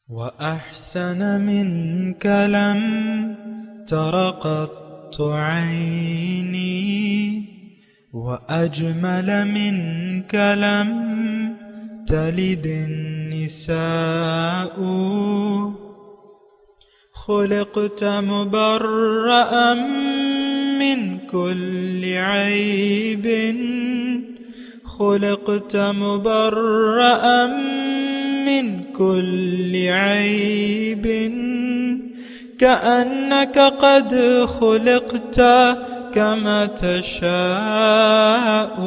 وأحسن منك لم تر قط عيني وأجمل منك لم تلد النساء خلقت مبرأ من كل عيب خلقت مبرأ من كل عيب كأنك قد خلقت كما تشاء.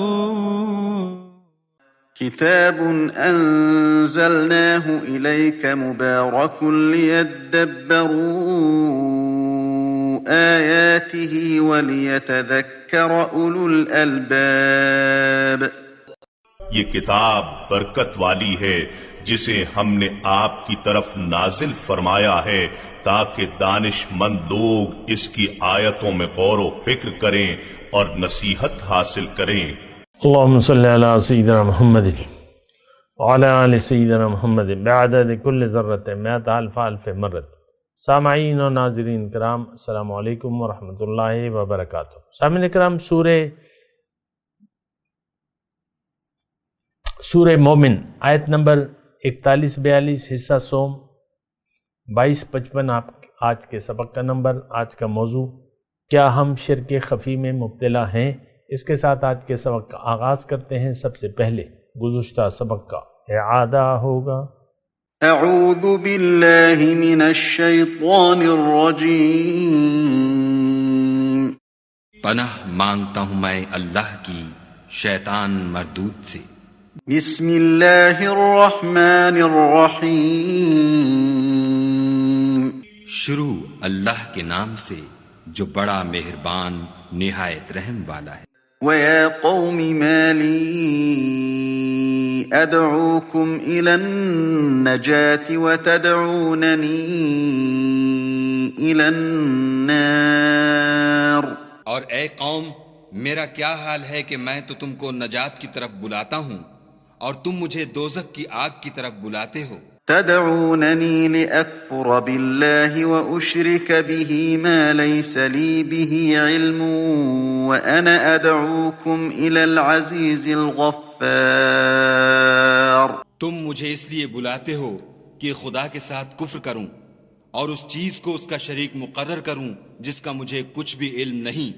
كتاب أنزلناه إليك مبارك ليدبروا آياته وليتذكر أولو الألباب. یہ کتاب برکت والی ہے جسے ہم نے آپ کی طرف نازل فرمایا ہے تاکہ دانش مند لوگ اس کی آیتوں میں غور و فکر کریں اور نصیحت حاصل کریں. اللهم صل على سيدنا محمد وعلى آل سيدنا محمد بعدد كل ذرة مئة ألف ألف مرة. سامعین و ناظرین کرام، السلام علیکم ورحمۃ اللہ وبرکاتہ. سامعین کرام، سورہ مومن آیت نمبر 41-42، حصہ سوم 22-55 آج کے سبق کا نمبر. آج کا موضوع کیا ہم شرک خفی میں مبتلا ہیں؟ اس کے ساتھ آج کے سبق کا آغاز کرتے ہیں. سب سے پہلے گزشتہ سبق کا اعادہ ہوگا. اعوذ باللہ من الشیطان الرجیم. پناہ مانگتا ہوں میں اللہ کی شیطان مردود سے. بسم اللہ الرحمن الرحیم. شروع اللہ کے نام سے جو بڑا مہربان نہایت رحم والا ہے. وَيَا قَوْمِ مَا لِي أَدْعُوكُمْ إِلَى النَّجَاةِ وَتَدْعُونَنِي إِلَى النَّارِ. اور اے قوم، میرا کیا حال ہے کہ میں تو تم کو نجات کی طرف بلاتا ہوں اور تم مجھے دوزخ کی آگ کی طرف بلاتے ہو. تدعونني لأكفر بالله وأشرك به ما ليس لي به علم وأنا أدعوكم إلى العزيز الغفار. تم مجھے اس لیے بلاتے ہو کہ خدا کے ساتھ کفر کروں اور اس چیز کو اس کا شریک مقرر کروں جس کا مجھے کچھ بھی علم نہیں،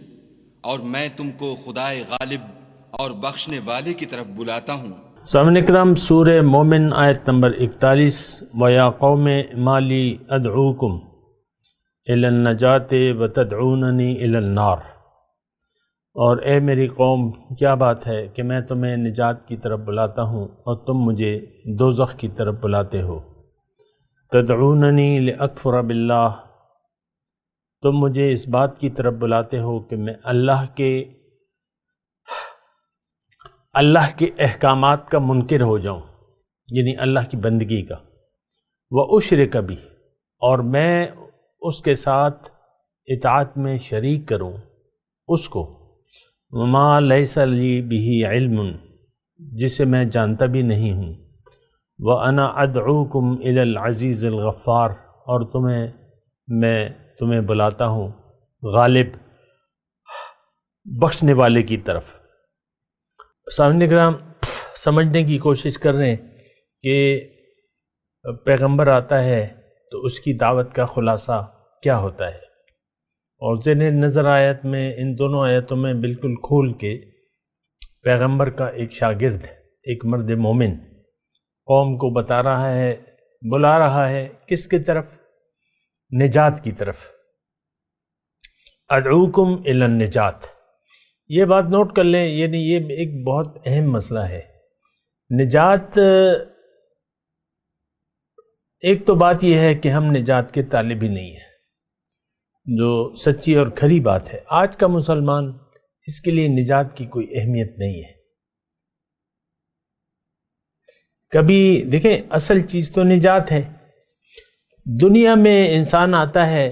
اور میں تم کو خدائے غالب اور بخشنے والے کی طرف بلاتا ہوں. سامعین اکرام، سورہ مومن آیت نمبر 41. وَيَا قَوْمِ مَا لِي أَدْعُوكُمْ إِلَى النَّجَاةِ وَتَدْعُونَنِي إِلَى النَّارِ. اور اے میری قوم، کیا بات ہے کہ میں تمہیں نجات کی طرف بلاتا ہوں اور تم مجھے دوزخ کی طرف بلاتے ہو. تدعوننی لأکفر باللہ، تم مجھے اس بات کی طرف بلاتے ہو کہ میں اللہ کے احکامات کا منکر ہو جاؤں، یعنی اللہ کی بندگی کا. وَأُشْرِكَ بِهِ، اور میں اس کے ساتھ اطاعت میں شریک کروں اس کو. وَمَا لَيْسَ لِي بِهِ عِلْمٌ، جسے میں جانتا بھی نہیں ہوں. وَأَنَا أَدْعُوكُمْ إِلَى الْعَزِيزِ الْغَفَّارِ، اور میں تمہیں بلاتا ہوں غالب بخشنے والے کی طرف. سامعین کرام، سمجھنے کی کوشش کر رہے ہیں کہ پیغمبر آتا ہے تو اس کی دعوت کا خلاصہ کیا ہوتا ہے. اور ذہن نظر آیت میں، ان دونوں آیتوں میں بالکل کھول کے پیغمبر کا ایک شاگرد، ایک مرد مومن قوم کو بتا رہا ہے، بلا رہا ہے کس کی طرف؟ نجات کی طرف. ادعوکم الی النجات، یہ بات نوٹ کر لیں، یعنی یہ ایک بہت اہم مسئلہ ہے. نجات، ایک تو بات یہ ہے کہ ہم نجات کے طالب ہی نہیں ہیں، جو سچی اور کھری بات ہے. آج کا مسلمان، اس کے لیے نجات کی کوئی اہمیت نہیں ہے. کبھی دیکھیں، اصل چیز تو نجات ہے. دنیا میں انسان آتا ہے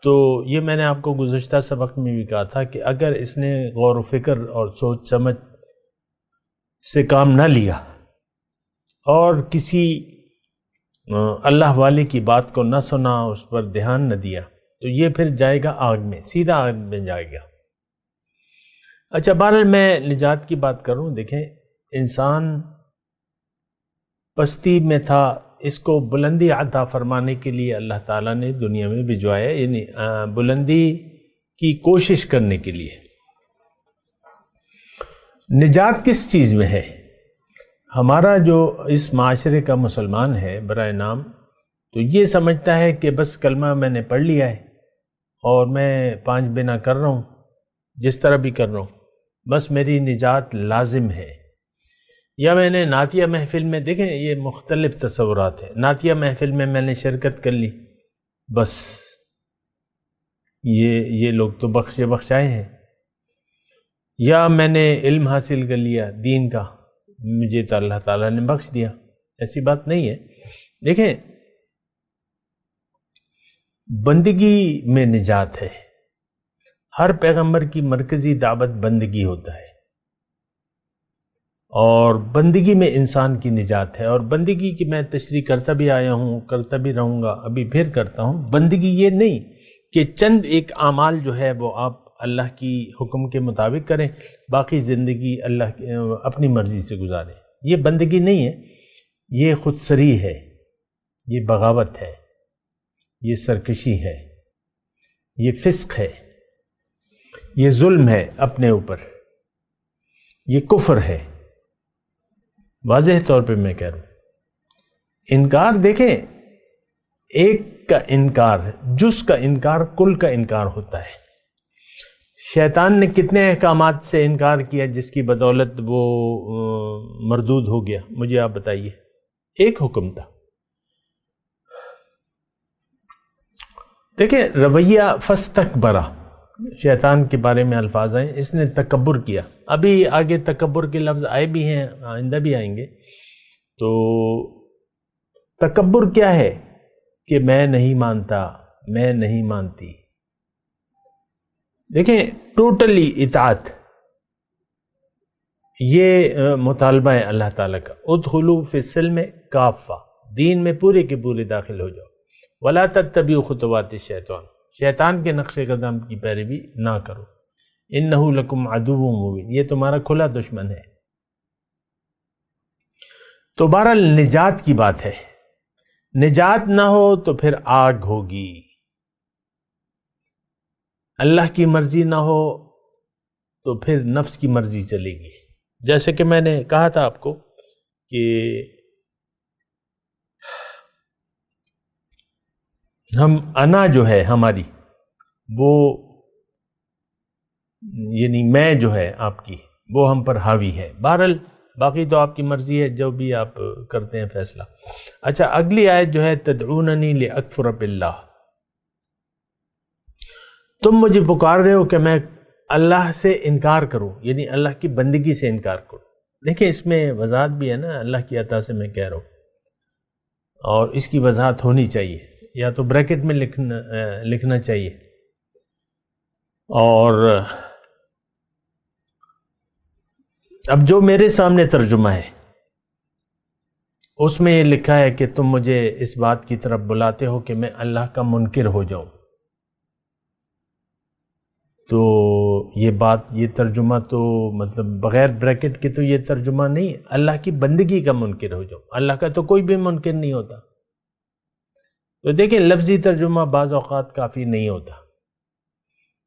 تو یہ میں نے آپ کو گزشتہ سبق میں بھی کہا تھا کہ اگر اس نے غور و فکر اور سوچ سمجھ سے کام نہ لیا اور کسی اللہ والی کی بات کو نہ سنا، اس پر دھیان نہ دیا، تو یہ پھر جائے گا آگ میں، سیدھا آگ میں جائے گا۔ اچھا بہرحال میں نجات کی بات کروں، دیکھیں انسان پستی میں تھا، اس کو بلندی عطا فرمانے کے لیے اللہ تعالیٰ نے دنیا میں بھجوایا، یعنی بلندی کی کوشش کرنے کے لیے۔ نجات کس چیز میں ہے؟ ہمارا جو اس معاشرے کا مسلمان ہے برائے نام، تو یہ سمجھتا ہے کہ بس کلمہ میں نے پڑھ لیا ہے اور میں 5 بنا کر رہا ہوں، جس طرح بھی کر رہا ہوں، بس میری نجات لازم ہے۔ یا میں نے نعتیہ محفل میں، دیکھیں یہ مختلف تصورات ہیں، نعتیہ محفل میں میں نے شرکت کر لی، بس یہ لوگ تو بخشائے ہیں، یا میں نے علم حاصل کر لیا دین کا، مجھے تو اللہ تعالیٰ نے بخش دیا، ایسی بات نہیں ہے۔ دیکھیں بندگی میں نجات ہے، ہر پیغمبر کی مرکزی دعوت بندگی ہوتا ہے، اور بندگی میں انسان کی نجات ہے، اور بندگی کی میں تشریح کرتا بھی آیا ہوں، کرتا بھی رہوں گا، ابھی پھر کرتا ہوں۔ بندگی یہ نہیں کہ چند ایک اعمال جو ہے وہ آپ اللہ کی حکم کے مطابق کریں، باقی زندگی اللہ اپنی مرضی سے گزاریں، یہ بندگی نہیں ہے، یہ خود سری ہے، یہ بغاوت ہے، یہ سرکشی ہے، یہ فسق ہے، یہ ظلم ہے اپنے اوپر، یہ کفر ہے، واضح طور پہ میں کہہ رہا ہوں۔ انکار، دیکھیں ایک کا انکار، جز کا انکار کل کا انکار ہوتا ہے۔ شیطان نے کتنے احکامات سے انکار کیا جس کی بدولت وہ مردود ہو گیا؟ مجھے آپ بتائیے، ایک حکم تھا۔ دیکھیں رویہ فاستکبرا، شیطان کے بارے میں الفاظ ہیں، اس نے تکبر کیا، ابھی آگے تکبر کے لفظ آئے بھی ہیں، آئندہ بھی آئیں گے۔ تو تکبر کیا ہے؟ کہ میں نہیں مانتا، میں نہیں مانتی۔ دیکھیں ٹوٹلی اطاعت، یہ مطالبہ ہے اللہ تعالیٰ کا، ادخلوا فی السلم کافہ، دین میں پورے کے پورے داخل ہو جاؤ، ولا تتبعوا خطوات الشیطان، شیطان کے نقش قدم کی پیروی نہ کرو، انہ لکم عدو مبین، یہ تمہارا کھلا دشمن ہے۔ تو بہرحال نجات کی بات ہے، نجات نہ ہو تو پھر آگ ہوگی، اللہ کی مرضی نہ ہو تو پھر نفس کی مرضی چلے گی۔ جیسے کہ میں نے کہا تھا آپ کو کہ ہم انا جو ہے ہماری، وہ یعنی میں جو ہے آپ کی، وہ ہم پر حاوی ہے۔ بہرحال باقی تو آپ کی مرضی ہے، جو بھی آپ کرتے ہیں فیصلہ۔ اچھا اگلی آیت جو ہے تدعوننی لاکفر باللہ، تم مجھے پکار رہے ہو کہ میں اللہ سے انکار کروں، یعنی اللہ کی بندگی سے انکار کروں۔ دیکھیں اس میں وضاحت بھی ہے نا، اللہ کی عطا سے میں کہہ رہا ہوں، اور اس کی وضاحت ہونی چاہیے، یا تو بریکٹ میں لکھنا چاہیے۔ اور اب جو میرے سامنے ترجمہ ہے اس میں یہ لکھا ہے کہ تم مجھے اس بات کی طرف بلاتے ہو کہ میں اللہ کا منکر ہو جاؤں، تو یہ بات، یہ ترجمہ تو مطلب بغیر بریکٹ کے تو یہ ترجمہ نہیں، اللہ کی بندگی کا منکر ہو جاؤ، اللہ کا تو کوئی بھی منکر نہیں ہوتا۔ تو دیکھیں لفظی ترجمہ بعض اوقات کافی نہیں ہوتا،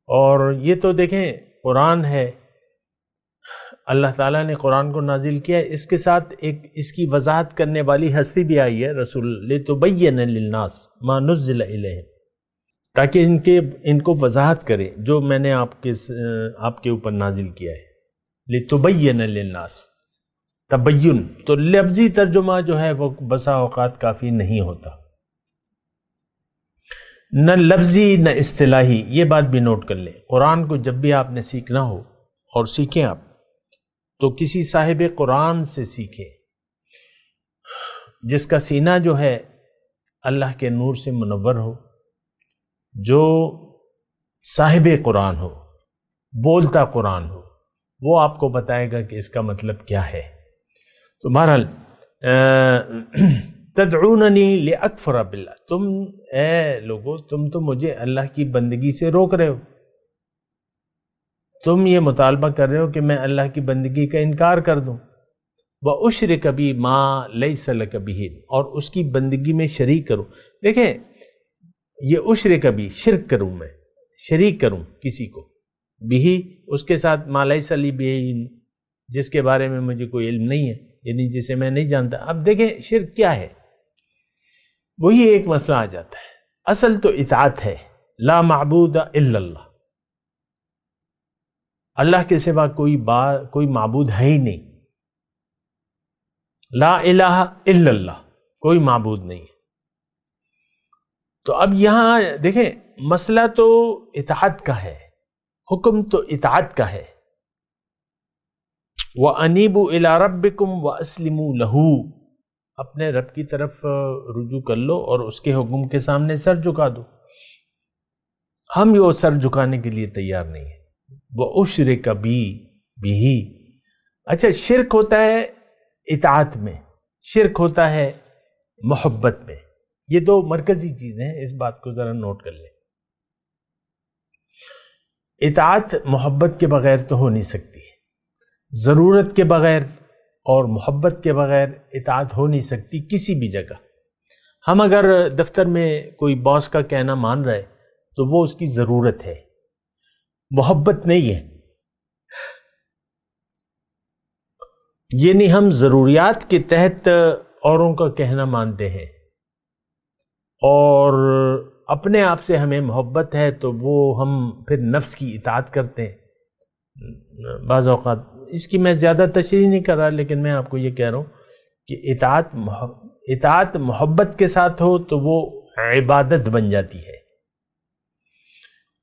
اور یہ تو دیکھیں قرآن ہے، اللہ تعالیٰ نے قرآن کو نازل کیا ہے، اس کے ساتھ ایک اس کی وضاحت کرنے والی ہستی بھی آئی ہے، رسول لِتُبَيِّنَ لِلنَّاسِ مَا نُزِّلَ إِلَيْهِمْ، تاکہ ان کو وضاحت کرے جو میں نے آپ کے اوپر نازل کیا ہے۔ لِتُبَيِّنَ لِلنَّاسِ، تبین، تو لفظی ترجمہ جو ہے وہ بسا اوقات کافی نہیں ہوتا، نہ لفظی نہ اصطلاحی، یہ بات بھی نوٹ کر لیں۔ قرآن کو جب بھی آپ نے سیکھنا ہو، اور سیکھیں آپ تو کسی صاحب قرآن سے سیکھیں، جس کا سینہ جو ہے اللہ کے نور سے منور ہو، جو صاحب قرآن ہو، بولتا قرآن ہو، وہ آپ کو بتائے گا کہ اس کا مطلب کیا ہے۔ تو بہرحال تدعوننی لاکفر باللہ، تم اے لوگو تم تو مجھے اللہ کی بندگی سے روک رہے ہو، تم یہ مطالبہ کر رہے ہو کہ میں اللہ کی بندگی کا انکار کر دوں، وَأُشْرِكَ بِی مَا لَیْسَ لَکَ بِہِ، اور اس کی بندگی میں شریک کروں۔ دیکھیں یہ اشرک بھی، شرک کروں، میں شریک کروں کسی کو، بھی اس کے ساتھ ما لیس لی بہ، جس کے بارے میں مجھے کوئی علم نہیں ہے، یعنی جسے میں نہیں جانتا۔ اب دیکھیں شرک کیا ہے، وہی ایک مسئلہ آ جاتا ہے۔ اصل تو اطاعت ہے، لا معبود الا اللہ، اللہ کے سوا کوئی معبود ہے ہی نہیں، لا الہ الا اللہ، کوئی معبود نہیں ہے۔ تو اب یہاں دیکھیں مسئلہ تو اطاعت کا ہے، حکم تو اطاعت کا ہے، وَأَنِيبُوا إِلَىٰ رَبِّكُمْ وَأَسْلِمُوا لَهُ، اپنے رب کی طرف رجوع کر لو اور اس کے حکم کے سامنے سر جھکا دو۔ ہم یہ سر جھکانے کے لیے تیار نہیں ہیں۔ وَأُشْرِكَ بِهِ، اچھا شرک ہوتا ہے اطاعت میں، شرک ہوتا ہے محبت میں، یہ دو مرکزی چیزیں ہیں، اس بات کو ذرا نوٹ کر لیں۔ اطاعت محبت کے بغیر تو ہو نہیں سکتی، ضرورت کے بغیر اور محبت کے بغیر اطاعت ہو نہیں سکتی کسی بھی جگہ۔ ہم اگر دفتر میں کوئی باس کا کہنا مان رہے تو وہ اس کی ضرورت ہے، محبت نہیں ہے، یعنی ہم ضروریات کے تحت اوروں کا کہنا مانتے ہیں، اور اپنے آپ سے ہمیں محبت ہے تو وہ ہم پھر نفس کی اطاعت کرتے ہیں۔ بعض اوقات اس کی میں زیادہ تشریح نہیں کر رہا، لیکن میں آپ کو یہ کہہ رہا ہوں کہ اطاعت محبت کے ساتھ ہو تو وہ عبادت بن جاتی ہے،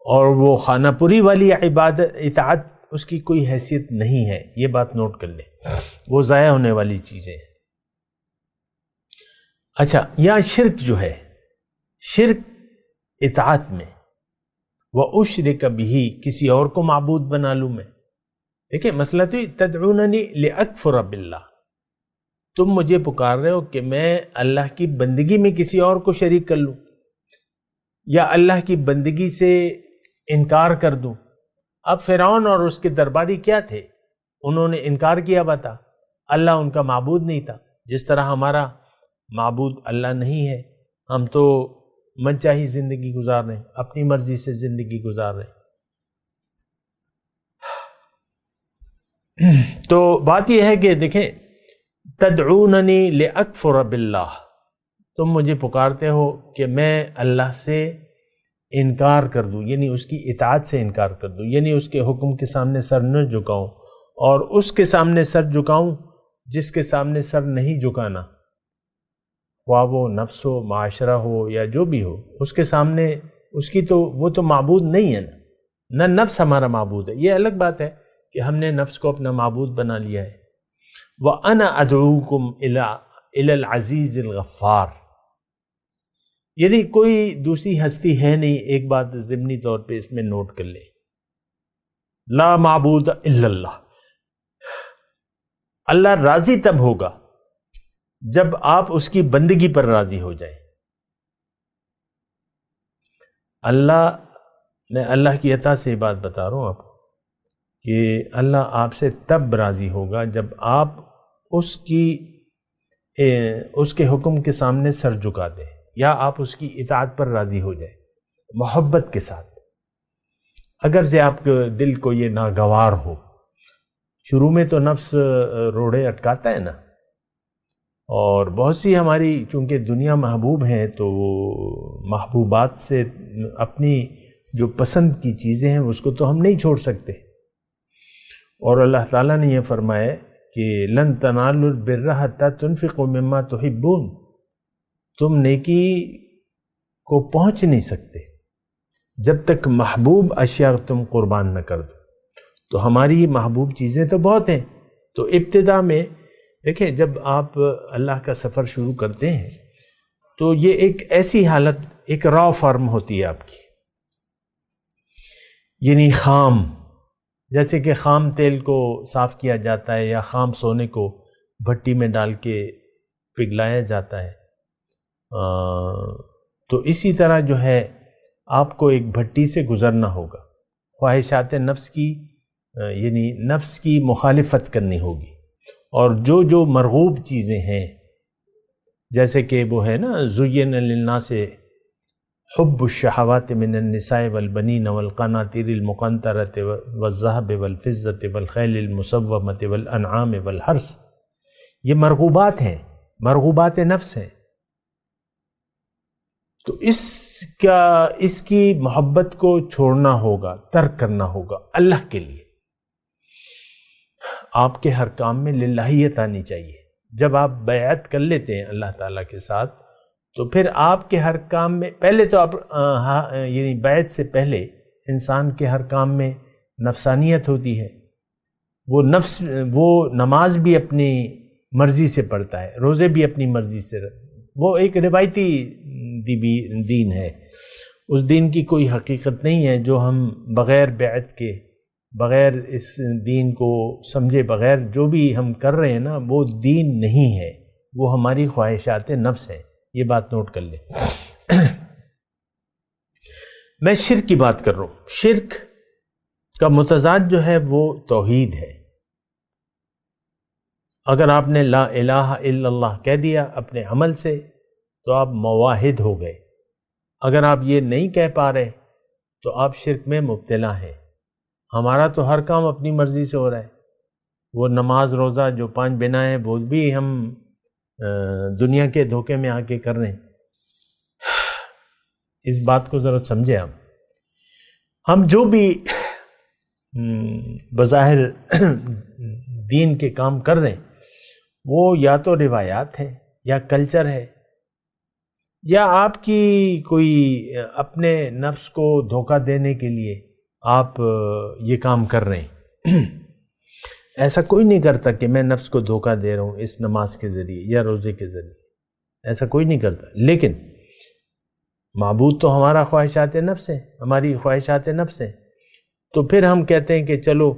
اور وہ خانہ پوری والی اطاعت اس کی کوئی حیثیت نہیں ہے، یہ بات نوٹ کر لیں، وہ ضائع ہونے والی چیزیں ہیں۔ اچھا یہاں شرک جو ہے، شرک اطاعت میں، وَأُشْرِكَ بِهِ، کسی اور کو معبود بنا لوں میں۔ دیکھیں مسئلہ تو تدعوننی لأکفر باللہ، تم مجھے پکار رہے ہو کہ میں اللہ کی بندگی میں کسی اور کو شریک کر لوں، یا اللہ کی بندگی سے انکار کر دوں۔ اب فرعون اور اس کے درباری کیا تھے؟ انہوں نے انکار کیا ہوا تھا، اللہ ان کا معبود نہیں تھا، جس طرح ہمارا معبود اللہ نہیں ہے، ہم تو من چاہی زندگی گزار رہے ہیں، اپنی مرضی سے زندگی گزار رہے ہیں۔ تو بات یہ ہے کہ دیکھیں تدعوننی لأکفر باللہ، تم مجھے پکارتے ہو کہ میں اللہ سے انکار کر دوں، یعنی اس کی اطاعت سے انکار کر دوں، یعنی اس کے حکم کے سامنے سر نہ جھکاؤں، اور اس کے سامنے سر جھکاؤں جس کے سامنے سر نہیں جھکانا، خواہ وہ نفس ہو، معاشرہ ہو، یا جو بھی ہو، اس کے سامنے اس کی تو وہ تو معبود نہیں ہے نہ نفس ہمارا معبود ہے۔ یہ الگ بات ہے کہ ہم نے نفس کو اپنا معبود بنا لیا ہے۔ وَأَنَا أَدْعُوكُمْ إِلَى الْعَزِيزِ الْغَفَّارِ، یعنی کوئی دوسری ہستی ہے نہیں، ایک بات ضمنی طور پہ اس میں نوٹ کر لیں، لا معبود الا اللہ۔ اللہ راضی تب ہوگا جب آپ اس کی بندگی پر راضی ہو جائیں۔ میں اللہ کی عطا سے یہ بات بتا رہا ہوں آپ کو کہ اللہ آپ سے تب راضی ہوگا جب آپ اس کے حکم کے سامنے سر جھکا دیں، یا آپ اس کی اطاعت پر راضی ہو جائیں محبت کے ساتھ۔ اگر سے آپ کے دل کو یہ ناگوار ہو، شروع میں تو نفس روڑے اٹکاتا ہے نا، اور بہت سی ہماری چونکہ دنیا محبوب ہیں تو محبوبات سے اپنی جو پسند کی چیزیں ہیں اس کو تو ہم نہیں چھوڑ سکتے، اور اللہ تعالیٰ نے یہ فرمایا کہ لن تنالوا البر حتى تنفقوا مما تحبون، تم نیکی کو پہنچ نہیں سکتے جب تک محبوب اشیاء تم قربان نہ کر دو۔ تو ہماری محبوب چیزیں تو بہت ہیں، تو ابتدا میں دیکھیں جب آپ اللہ کا سفر شروع کرتے ہیں تو یہ ایک ایسی حالت، ایک را فارم ہوتی ہے آپ کی، یعنی خام، جیسے کہ خام تیل کو صاف کیا جاتا ہے یا خام سونے کو بھٹی میں ڈال کے پگھلایا جاتا ہے، تو اسی طرح جو ہے آپ کو ایک بھٹی سے گزرنا ہوگا، خواہشات نفس کی یعنی نفس کی مخالفت کرنی ہوگی، اور جو مرغوب چیزیں ہیں جیسے کہ وہ ہے نا زین للناس حب الشہوات من النساء والبنین والقناطیر المقنطرۃ والذہب والفضۃ والخیل المسومۃ والانعام والحرث، یہ مرغوبات ہیں، مرغوبات نفس ہیں. تو اس کی محبت کو چھوڑنا ہوگا، ترک کرنا ہوگا اللہ کے لیے. آپ کے ہر کام میں للہیت آنی چاہیے. جب آپ بیعت کر لیتے ہیں اللہ تعالیٰ کے ساتھ تو پھر آپ کے ہر کام میں پہلے تو آپ یعنی بیعت سے پہلے انسان کے ہر کام میں نفسانیت ہوتی ہے. وہ نماز بھی اپنی مرضی سے پڑھتا ہے، روزے بھی اپنی مرضی سے، وہ ایک روایتی دین ہے. اس دین کی کوئی حقیقت نہیں ہے جو ہم بغیر بیعت کے، بغیر اس دین کو سمجھے بغیر جو بھی ہم کر رہے ہیں نا، وہ دین نہیں ہے، وہ ہماری خواہشات نفس ہیں. یہ بات نوٹ کر لیں. میں شرک کی بات کر رہا ہوں. شرک کا متضاد جو ہے وہ توحید ہے. اگر آپ نے لا الہ الا اللہ کہہ دیا اپنے عمل سے تو آپ موحد ہو گئے. اگر آپ یہ نہیں کہہ پا رہے تو آپ شرک میں مبتلا ہیں. ہمارا تو ہر کام اپنی مرضی سے ہو رہا ہے. وہ نماز روزہ جو 5 بنا ہے وہ بھی ہم دنیا کے دھوکے میں آ کے کر رہے ہیں. اس بات کو ذرا سمجھیں آپ. ہم جو بھی بظاہر دین کے کام کر رہے ہیں وہ یا تو روایات ہے یا کلچر ہے یا آپ کی کوئی اپنے نفس کو دھوکہ دینے کے لیے آپ یہ کام کر رہے ہیں. ایسا کوئی نہیں کرتا کہ میں نفس کو دھوکہ دے رہا ہوں اس نماز کے ذریعے یا روزے کے ذریعے، ایسا کوئی نہیں کرتا. لیکن معبود تو ہمارا خواہشات نفس ہے، ہماری خواہشات نفس ہیں. تو پھر ہم کہتے ہیں کہ چلو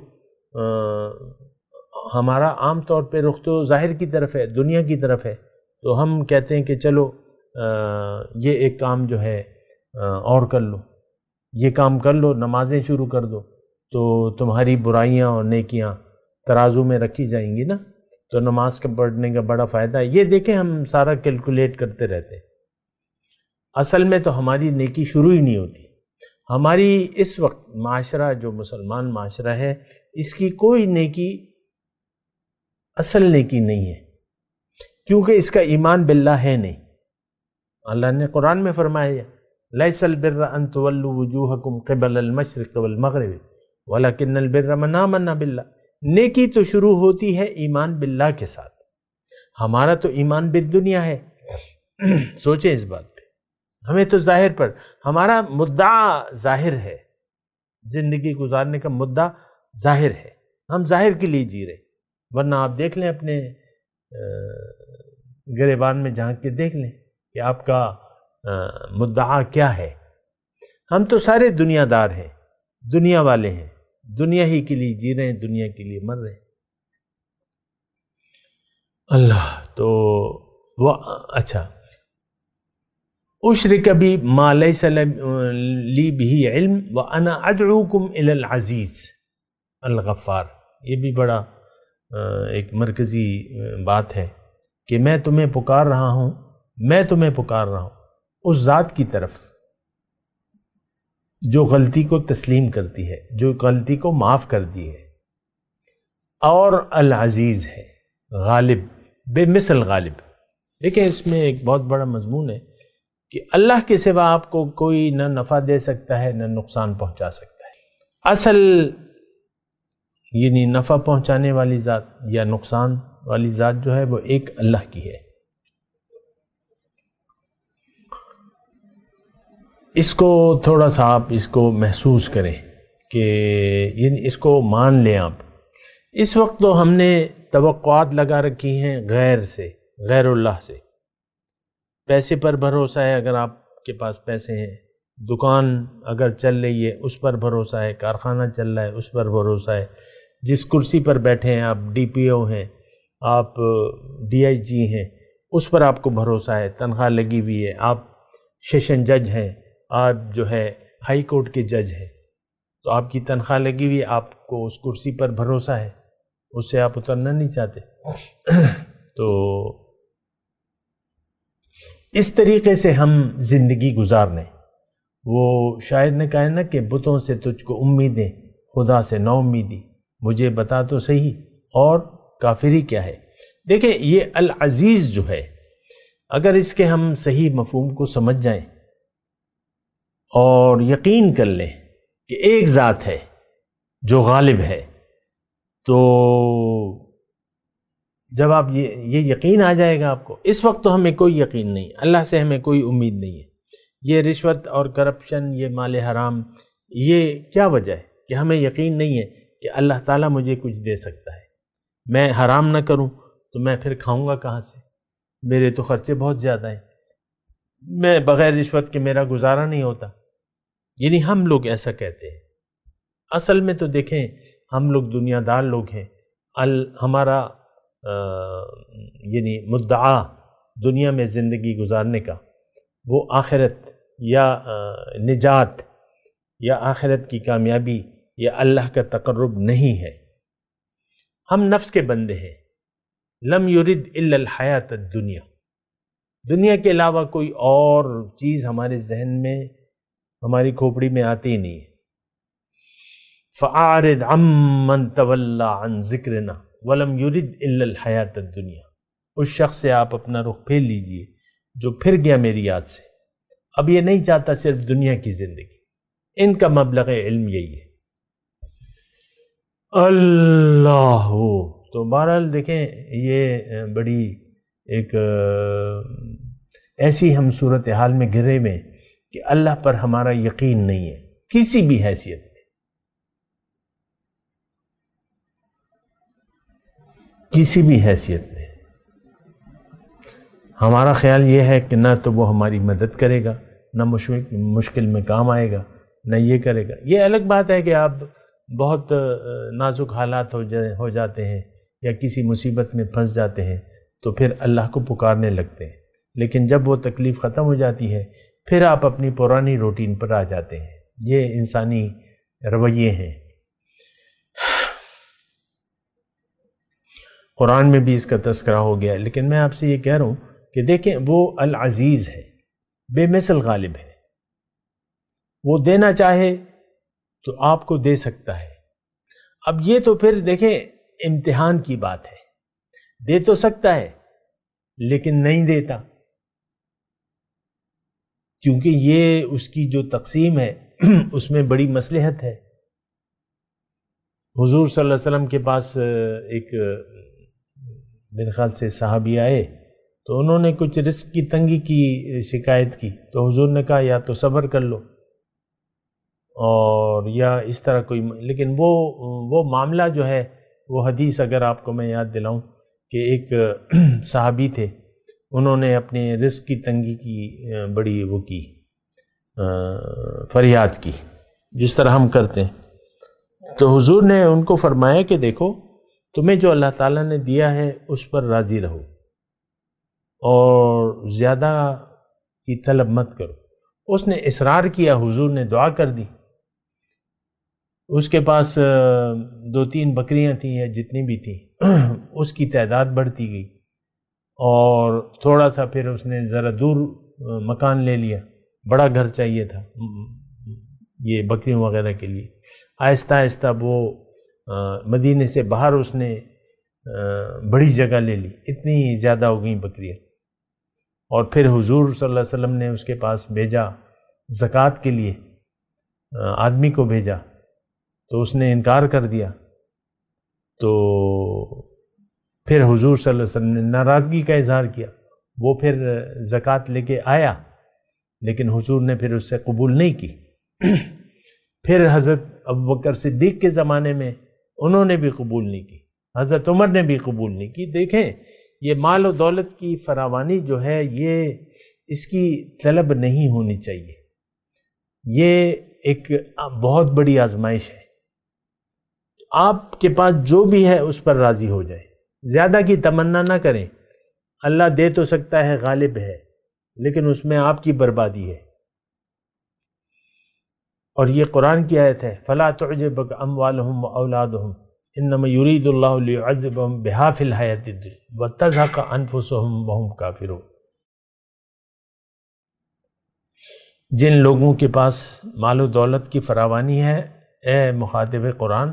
ہمارا عام طور پہ رخ تو ظاہر کی طرف ہے، دنیا کی طرف ہے، تو ہم کہتے ہیں کہ چلو یہ ایک کام جو ہے اور کر لو، یہ کام کر لو، نمازیں شروع کر دو تو تمہاری برائیاں اور نیکیاں ترازو میں رکھی جائیں گی نا، تو نماز کے پڑھنے کا بڑا فائدہ ہے. یہ دیکھیں ہم سارا کیلکولیٹ کرتے رہتے ہیں. اصل میں تو ہماری نیکی شروع ہی نہیں ہوتی. ہماری اس وقت معاشرہ جو مسلمان معاشرہ ہے اس کی کوئی نیکی اصل نیکی نہیں ہے، کیونکہ اس کا ایمان باللہ ہے نہیں. اللہ نے قرآن میں فرمایا لیس البر ان تولوا وجوہکم قبل المشرق والمغرب ولکن البر من آمن باللہ. نیکی تو شروع ہوتی ہے ایمان باللہ کے ساتھ. ہمارا تو ایمان بالدنیا ہے. سوچیں اس بات پہ. ہمیں تو ظاہر پر ہمارا مدعا ظاہر ہے، زندگی گزارنے کا مدعا ظاہر ہے، ہم ظاہر کے لیے جی رہے. ورنہ آپ دیکھ لیں اپنے گریبان میں جھانک کے دیکھ لیں کہ آپ کا مدعا کیا ہے. ہم تو سارے دنیا دار ہیں، دنیا والے ہیں، دنیا ہی کے لیے جی رہے ہیں، دنیا کے لیے مر رہے ہیں. اللہ تو وہ اچھا اشرک بی ما لیس لی بہ علم وانا ادعوکم الی العزیز الغفار. یہ بھی بڑا ایک مرکزی بات ہے کہ میں تمہیں پکار رہا ہوں، میں تمہیں پکار رہا ہوں اس ذات کی طرف جو غلطی کو تسلیم کرتی ہے، جو غلطی کو معاف کر دی ہے، اور العزیز ہے، غالب، بے مثل غالب. لیکن اس میں ایک بہت بڑا مضمون ہے کہ اللہ کے سوا آپ کو کوئی نہ نفع دے سکتا ہے نہ نقصان پہنچا سکتا ہے. اصل یعنی نفع پہنچانے والی ذات یا نقصان والی ذات جو ہے وہ ایک اللہ کی ہے. اس کو تھوڑا سا آپ اس کو محسوس کریں کہ یعنی اس کو مان لیں آپ. اس وقت تو ہم نے توقعات لگا رکھی ہیں غیر سے، غیر اللہ سے. پیسے پر بھروسہ ہے، اگر آپ کے پاس پیسے ہیں. دکان اگر چل رہی ہے اس پر بھروسہ ہے، کارخانہ چل رہا ہے اس پر بھروسہ ہے. جس کرسی پر بیٹھے ہیں آپ، ڈی پی او ہیں، آپ ڈی آئی جی ہیں، اس پر آپ کو بھروسہ ہے، تنخواہ لگی ہوئی ہے، آپ سیشن جج ہیں، آپ جو ہے ہائی کورٹ کے جج ہیں، تو آپ کی تنخواہ لگی ہوئی ہے، آپ کو اس کرسی پر بھروسہ ہے، اس سے آپ اترنا نہیں چاہتے۔ تو اس طریقے سے ہم زندگی گزارنے، وہ شاعر نے کہا نا کہ بتوں سے تجھ کو امیدیں، خدا سے نا امیدی، مجھے بتا تو صحیح اور کافری کیا ہے۔ دیکھیں یہ العزیز جو ہے، اگر اس کے ہم صحیح مفہوم کو سمجھ جائیں اور یقین کر لیں کہ ایک ذات ہے جو غالب ہے، تو جب آپ یہ یقین آ جائے گا آپ کو، اس وقت تو ہمیں کوئی یقین نہیں، اللہ سے ہمیں کوئی امید نہیں ہے۔ یہ رشوت اور کرپشن، یہ مال حرام، یہ کیا وجہ ہے کہ ہمیں یقین نہیں ہے کہ اللہ تعالیٰ مجھے کچھ دے سکتا ہے۔ میں حرام نہ کروں تو میں پھر کھاؤں گا کہاں سے؟ میرے تو خرچے بہت زیادہ ہیں، میں بغیر رشوت کے میرا گزارا نہیں ہوتا۔ یعنی ہم لوگ ایسا کہتے ہیں، اصل میں تو دیکھیں ہم لوگ دنیا دار لوگ ہیں، ہمارا یعنی مدعا دنیا میں زندگی گزارنے کا وہ آخرت یا نجات یا آخرت کی کامیابی یا اللہ کا تقرب نہیں ہے۔ ہم نفس کے بندے ہیں، لم یرد الا الحیات الدنیا، دنیا کے علاوہ کوئی اور چیز ہمارے ذہن میں، ہماری کھوپڑی میں آتی ہی نہیں ہے۔ فَأَعْرِضْ عَمَّنْ تَوَلَّى عَنْ ذِكْرِنَا وَلَمْ يُرِدْ إِلَّا الْحَيَاةَ الدُّنْيَا، اس شخص سے آپ اپنا رخ پھیر لیجئے جو پھر گیا میری یاد سے، اب یہ نہیں چاہتا صرف دنیا کی زندگی۔ ان کا مبلغ علم یہی ہے۔ اللہ، تو بہرحال دیکھیں یہ بڑی ایک ایسی ہم صورتحال میں گرے ہوئے کہ اللہ پر ہمارا یقین نہیں ہے کسی بھی حیثیت میں، کسی بھی حیثیت میں۔ ہمارا خیال یہ ہے کہ نہ تو وہ ہماری مدد کرے گا، نہ مشکل میں کام آئے گا، نہ یہ کرے گا۔ یہ الگ بات ہے کہ آپ بہت نازک حالات ہو جاتے ہیں یا کسی مصیبت میں پھنس جاتے ہیں تو پھر اللہ کو پکارنے لگتے ہیں، لیکن جب وہ تکلیف ختم ہو جاتی ہے پھر آپ اپنی پرانی روٹین پر آ جاتے ہیں۔ یہ انسانی رویے ہیں۔ قرآن میں بھی اس کا تذکرہ ہو گیا، لیکن میں آپ سے یہ کہہ رہا ہوں کہ دیکھیں وہ العزیز ہے، بے مثل غالب ہے، وہ دینا چاہے تو آپ کو دے سکتا ہے۔ اب یہ تو پھر دیکھیں امتحان کی بات ہے، دے تو سکتا ہے لیکن نہیں دیتا، کیونکہ یہ اس کی جو تقسیم ہے اس میں بڑی مصلحت ہے۔ حضور صلی اللہ علیہ وسلم کے پاس ایک میرے خیال سے صحابی آئے تو انہوں نے کچھ رزق کی تنگی کی شکایت کی، تو حضور نے کہا یا تو صبر کر لو اور یا اس طرح کوئی، لیکن وہ معاملہ جو ہے، وہ حدیث اگر آپ کو میں یاد دلاؤں کہ ایک صحابی تھے، انہوں نے اپنے رزق کی تنگی کی بڑی وہ کی فریاد کی، جس طرح ہم کرتے ہیں، تو حضور نے ان کو فرمایا کہ دیکھو تمہیں جو اللہ تعالیٰ نے دیا ہے اس پر راضی رہو اور زیادہ کی طلب مت کرو۔ اس نے اصرار کیا، حضور نے دعا کر دی، اس کے پاس 2-3 بکریاں تھیں یا جتنی بھی تھیں، اس کی تعداد بڑھتی گئی اور تھوڑا سا پھر اس نے ذرا دور مکان لے لیا، بڑا گھر چاہیے تھا یہ بکریوں وغیرہ کے لیے۔ آہستہ آہستہ وہ مدینے سے باہر اس نے بڑی جگہ لے لی، اتنی زیادہ ہو گئیں بکریاں، اور پھر حضور صلی اللہ علیہ وسلم نے اس کے پاس بھیجا زکوٰۃ کے لیے، آدمی کو بھیجا تو اس نے انکار کر دیا، تو پھر حضور صلی اللہ علیہ وسلم نے ناراضگی کا اظہار کیا، وہ پھر زکوٰۃ لے کے آیا لیکن حضور نے پھر اس سے قبول نہیں کی۔ پھر حضرت ابوبکر صدیق کے زمانے میں انہوں نے بھی قبول نہیں کی، حضرت عمر نے بھی قبول نہیں کی۔ دیکھیں یہ مال و دولت کی فراوانی جو ہے، یہ اس کی طلب نہیں ہونی چاہیے، یہ ایک بہت بڑی آزمائش ہے۔ آپ کے پاس جو بھی ہے اس پر راضی ہو جائے، زیادہ کی تمنا نہ کریں۔ اللہ دے تو سکتا ہے، غالب ہے، لیکن اس میں آپ کی بربادی ہے۔ اور یہ قرآن کی آیت ہے، فَلَا تُعْجِبْكَ أَمْوَالُهُمْ وَأَوْلَادُهُمْ إِنَّمَا يُرِيدُ اللَّهُ لِيُعَذِّبَهُمْ بِهَا فِي الْحَيَاةِ الدُّنْيَا وَتَزْهَقَ أَنفُسُهُمْ وَهُمْ كَافِرُونَ۔ جن لوگوں کے پاس مال و دولت کی فراوانی ہے، اے مخاطب قرآن،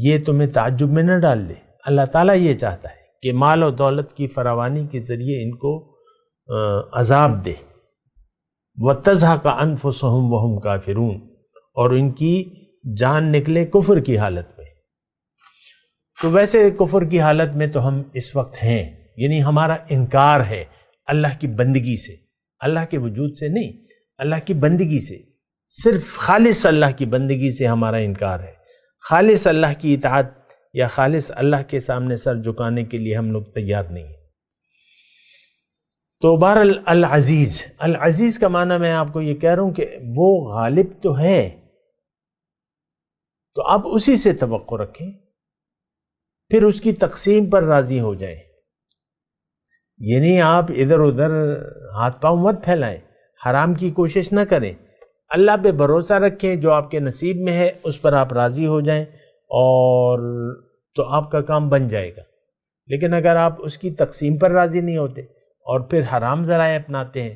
یہ تمہیں تعجب میں نہ ڈال دے۔ اللہ تعالیٰ یہ چاہتا ہے کہ مال و دولت کی فراوانی کے ذریعے ان کو عذاب دے۔ وَتَزْهَقَ أَنفُسُهُمْ وَهُمْ كَافِرُونَ، اور ان کی جان نکلے کفر کی حالت میں۔ تو ویسے کفر کی حالت میں تو ہم اس وقت ہیں، یعنی ہمارا انکار ہے اللہ کی بندگی سے، اللہ کے وجود سے نہیں، اللہ کی بندگی سے، صرف خالص اللہ کی بندگی سے ہمارا انکار ہے۔ خالص اللہ کی اطاعت یا خالص اللہ کے سامنے سر جھکانے کے لیے ہم لوگ تیار نہیں ہیں۔ تو بہرحال العزیز، العزیز کا معنی میں آپ کو یہ کہہ رہا ہوں کہ وہ غالب تو ہے، تو آپ اسی سے توقع رکھیں، پھر اس کی تقسیم پر راضی ہو جائیں، یعنی آپ ادھر ادھر ہاتھ پاؤں مت پھیلائیں، حرام کی کوشش نہ کریں، اللہ پہ بھروسہ رکھیں، جو آپ کے نصیب میں ہے اس پر آپ راضی ہو جائیں، اور تو آپ کا کام بن جائے گا۔ لیکن اگر آپ اس کی تقسیم پر راضی نہیں ہوتے اور پھر حرام ذرائع اپناتے ہیں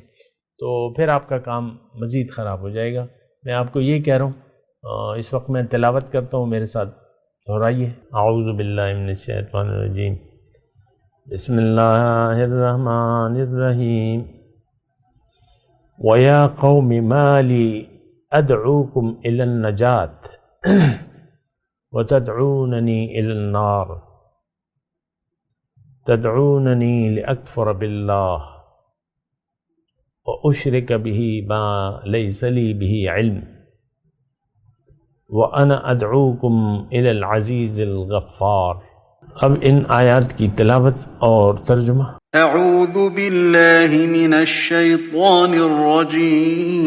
تو پھر آپ کا کام مزید خراب ہو جائے گا۔ میں آپ کو یہ کہہ رہا ہوں، اس وقت میں تلاوت کرتا ہوں، میرے ساتھ دہرائیے۔ اعوذ باللہ من الشیطان الرجیم، بسم اللہ الرحمن الرحیم۔ وَيَا قَوْمِ مَا لِي أَدْعُوكُمْ إِلَى النَّجَاةِ وَتَدْعُونَنِي إِلَى النَّارِ تدعوننی لأکفر باللہ وأشرک بہ ما لیس لی بہ علم وأنا ادعوکم الی العزیز الغفار۔ اب ان آیات کی تلاوت اور ترجمہ۔ اعوذ باللہ من الشیطان الرجیم۔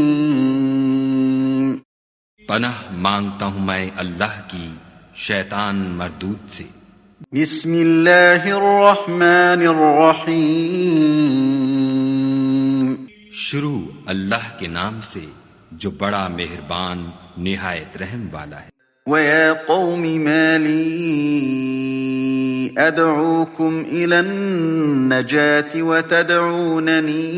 پناہ مانگتا ہوں میں اللہ کی شیطان مردود سے۔ بسم اللہ الرحمن الرحیم۔ شروع اللہ کے نام سے جو بڑا مہربان نہایت رحم والا ہے۔ وَيَا قَوْمِ مَا لِي أَدْعُوكُمْ إِلَى النَّجَاةِ وَتَدْعُونَنِي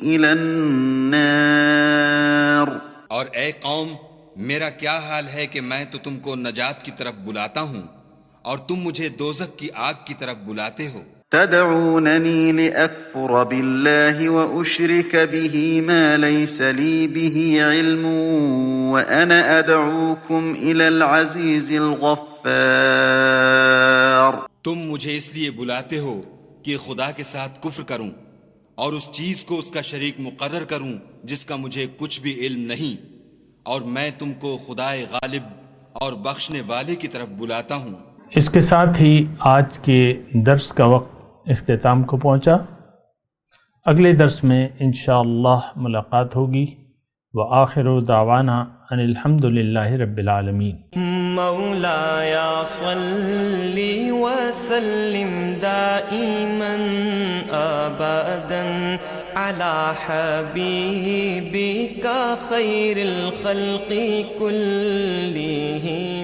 إِلَى النَّارِ۔ اور اے قوم، میرا کیا حال ہے کہ میں تو تم کو نجات کی طرف بلاتا ہوں اور تم مجھے دوزخ کی آگ کی طرف بلاتے ہو۔ تدعوننی لأکفر باللہ وأشرک بہ ما لیس لی بہ علم وأنا ادعوکم الی العزیز الغفار۔ تم مجھے اس لیے بلاتے ہو کہ خدا کے ساتھ کفر کروں اور اس چیز کو اس کا شریک مقرر کروں جس کا مجھے کچھ بھی علم نہیں، اور میں تم کو خدائے غالب اور بخشنے والے کی طرف بلاتا ہوں۔ اس کے ساتھ ہی آج کے درس کا وقت اختتام کو پہنچا۔ اگلے درس میں انشاءاللہ ملاقات ہوگی۔ وآخر دعوانا ان الحمد للہ رب العالمین۔ مولاي صل وسلم دائما ابدا على حبيبك خير الخلق كلهم۔